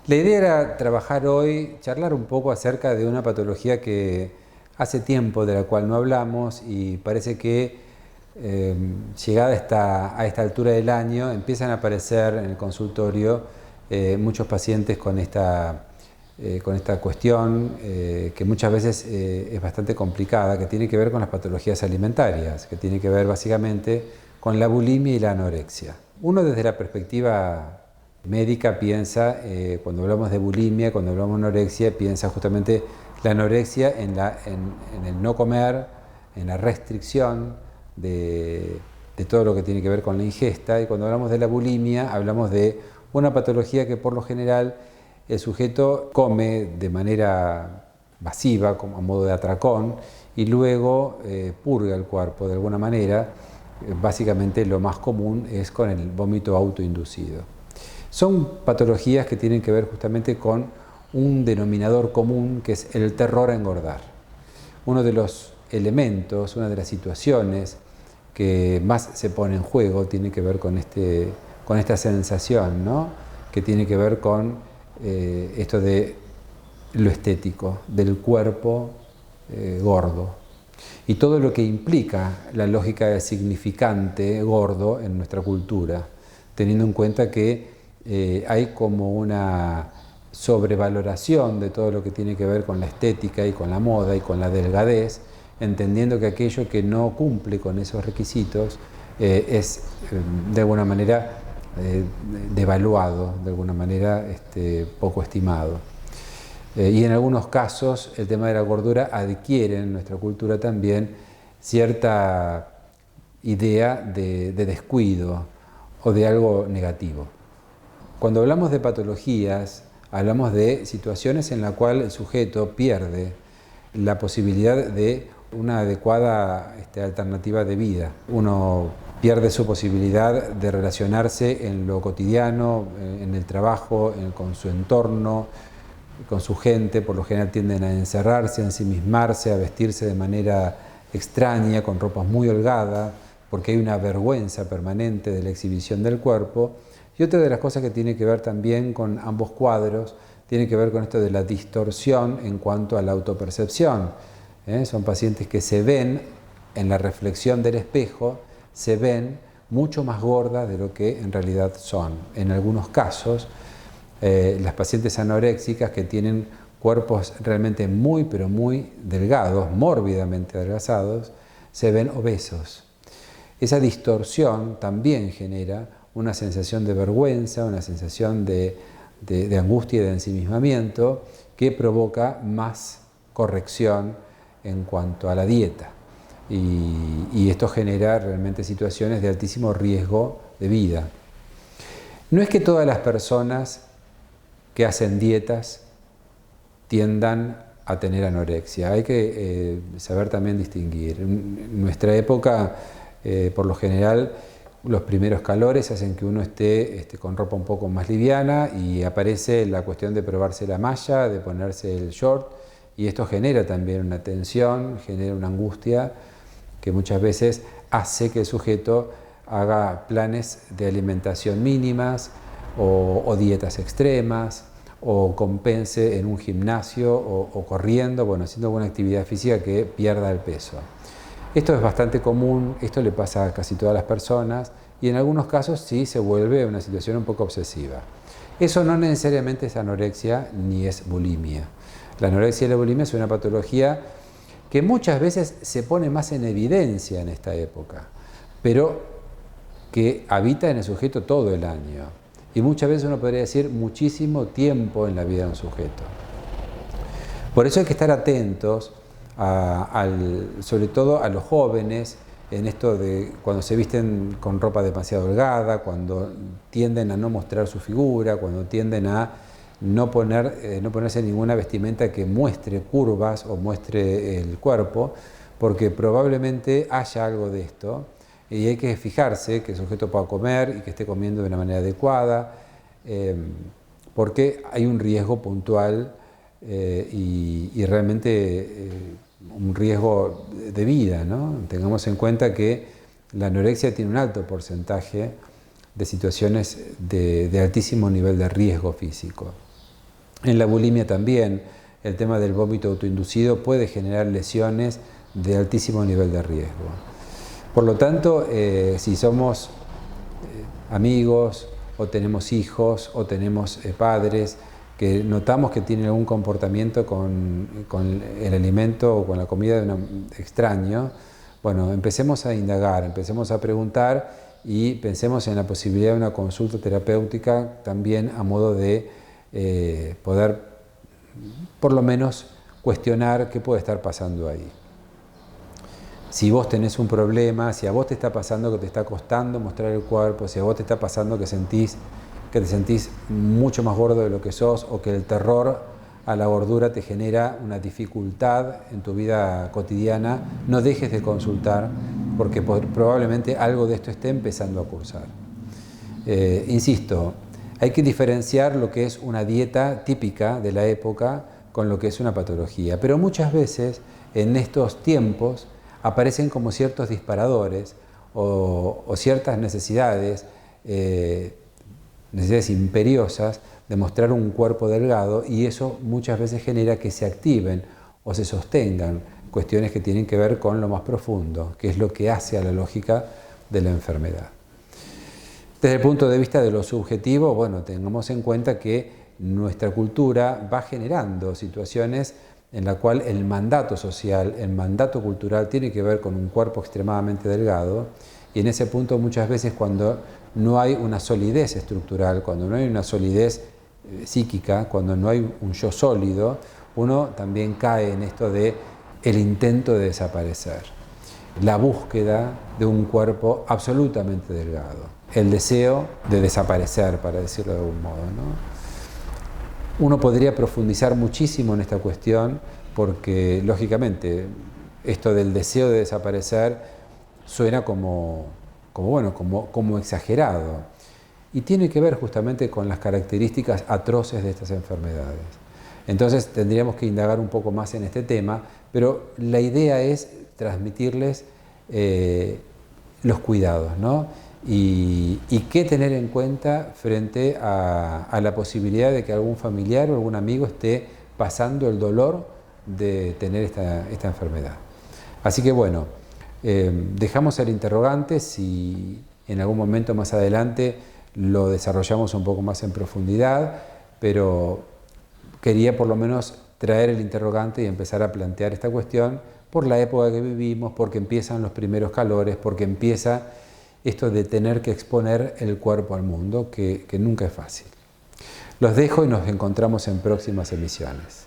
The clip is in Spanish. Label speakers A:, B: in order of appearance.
A: La idea era trabajar hoy, charlar un poco acerca de una patología que hace tiempo de la cual no hablamos y parece que llegada a esta altura del año empiezan a aparecer en el consultorio muchos pacientes con esta cuestión que muchas veces es bastante complicada, que tiene que ver con las patologías alimentarias, que tiene que ver básicamente con la bulimia y la anorexia. Uno desde la perspectiva médica piensa, cuando hablamos de bulimia, cuando hablamos de anorexia, piensa justamente la anorexia en el no comer, en la restricción de todo lo que tiene que ver con la ingesta, y cuando hablamos de la bulimia hablamos de una patología que por lo general el sujeto come de manera masiva, como a modo de atracón, y luego purga el cuerpo de alguna manera. Básicamente lo más común es con el vómito autoinducido. Son patologías que tienen que ver justamente con un denominador común que es el terror a engordar. Uno de los elementos, una de las situaciones que más se pone en juego tiene que ver con esta sensación, ¿no? Que tiene que ver con esto de lo estético, del cuerpo gordo. Y todo lo que implica la lógica de significante gordo en nuestra cultura, teniendo en cuenta que hay como una sobrevaloración de todo lo que tiene que ver con la estética y con la moda y con la delgadez, entendiendo que aquello que no cumple con esos requisitos es de alguna manera devaluado, de alguna manera poco estimado. Y en algunos casos el tema de la gordura adquiere en nuestra cultura también cierta idea de descuido o de algo negativo. Cuando hablamos de patologías, hablamos de situaciones en las cuales el sujeto pierde la posibilidad de una adecuada alternativa de vida. Uno pierde su posibilidad de relacionarse en lo cotidiano, en el trabajo, con su entorno, con su gente. Por lo general tienden a encerrarse, a ensimismarse, a vestirse de manera extraña, con ropas muy holgadas, porque hay una vergüenza permanente de la exhibición del cuerpo. Y otra de las cosas que tiene que ver también con ambos cuadros, tiene que ver con esto de la distorsión en cuanto a la autopercepción. Son pacientes que se ven en la reflexión del espejo, se ven mucho más gordas de lo que en realidad son. En algunos casos, las pacientes anoréxicas que tienen cuerpos realmente muy, pero muy delgados, mórbidamente adelgazados, se ven obesos. Esa distorsión también genera una sensación de vergüenza, una sensación de angustia y de ensimismamiento que provoca más corrección en cuanto a la dieta. Y esto genera realmente situaciones de altísimo riesgo de vida. No es que todas las personas que hacen dietas tiendan a tener anorexia. Hay que saber también distinguir. En nuestra época, por lo general, los primeros calores hacen que uno esté con ropa un poco más liviana y aparece la cuestión de probarse la malla, de ponerse el short, y esto genera también una tensión, genera una angustia que muchas veces hace que el sujeto haga planes de alimentación mínimas o dietas extremas, o compense en un gimnasio o corriendo, haciendo alguna actividad física que pierda el peso. Esto es bastante común, esto le pasa a casi todas las personas y en algunos casos sí se vuelve una situación un poco obsesiva. Eso no necesariamente es anorexia ni es bulimia. La anorexia y la bulimia es una patología que muchas veces se pone más en evidencia en esta época, pero que habita en el sujeto todo el año. Y muchas veces uno podría decir muchísimo tiempo en la vida de un sujeto. Por eso hay que estar atentos sobre todo a los jóvenes, en esto de cuando se visten con ropa demasiado holgada, cuando tienden a no mostrar su figura, cuando tienden a no ponerse ninguna vestimenta que muestre curvas o muestre el cuerpo, porque probablemente haya algo de esto y hay que fijarse que el sujeto pueda comer y que esté comiendo de una manera adecuada, porque hay un riesgo puntual y realmente un riesgo de vida, ¿no? Tengamos en cuenta que la anorexia tiene un alto porcentaje de situaciones de altísimo nivel de riesgo físico. En la bulimia también, el tema del vómito autoinducido puede generar lesiones de altísimo nivel de riesgo. Por lo tanto, si somos amigos o tenemos hijos o tenemos padres que notamos que tienen algún comportamiento con el alimento o con la comida de un extraño, bueno, empecemos a indagar, empecemos a preguntar y pensemos en la posibilidad de una consulta terapéutica también a modo de poder por lo menos cuestionar qué puede estar pasando ahí. Si vos tenés un problema, si a vos te está pasando que te está costando mostrar el cuerpo, si a vos te está pasando que te sentís mucho más gordo de lo que sos, o que el terror a la gordura te genera una dificultad en tu vida cotidiana, no dejes de consultar, porque probablemente algo de esto esté empezando a cursar. Insisto, hay que diferenciar lo que es una dieta típica de la época con lo que es una patología, pero muchas veces en estos tiempos aparecen como ciertos disparadores o ciertas necesidades imperiosas de mostrar un cuerpo delgado, y eso muchas veces genera que se activen o se sostengan cuestiones que tienen que ver con lo más profundo, que es lo que hace a la lógica de la enfermedad. Desde el punto de vista de lo subjetivo, bueno, tengamos en cuenta que nuestra cultura va generando situaciones en la cual el mandato social, el mandato cultural tiene que ver con un cuerpo extremadamente delgado, y en ese punto muchas veces cuando no hay una solidez estructural, cuando no hay una solidez psíquica, cuando no hay un yo sólido, uno también cae en esto de el intento de desaparecer, la búsqueda de un cuerpo absolutamente delgado, el deseo de desaparecer, para decirlo de algún modo, ¿no? Uno podría profundizar muchísimo en esta cuestión porque, lógicamente, esto del deseo de desaparecer suena como exagerado, y tiene que ver justamente con las características atroces de estas enfermedades. Entonces tendríamos que indagar un poco más en este tema, pero la idea es transmitirles los cuidados, ¿no? Y qué tener en cuenta frente a la posibilidad de que algún familiar o algún amigo esté pasando el dolor de tener esta enfermedad. Así que bueno, dejamos el interrogante, si en algún momento más adelante lo desarrollamos un poco más en profundidad, pero quería por lo menos traer el interrogante y empezar a plantear esta cuestión por la época que vivimos, porque empiezan los primeros calores, porque empieza esto de tener que exponer el cuerpo al mundo, que nunca es fácil. Los dejo y nos encontramos en próximas emisiones.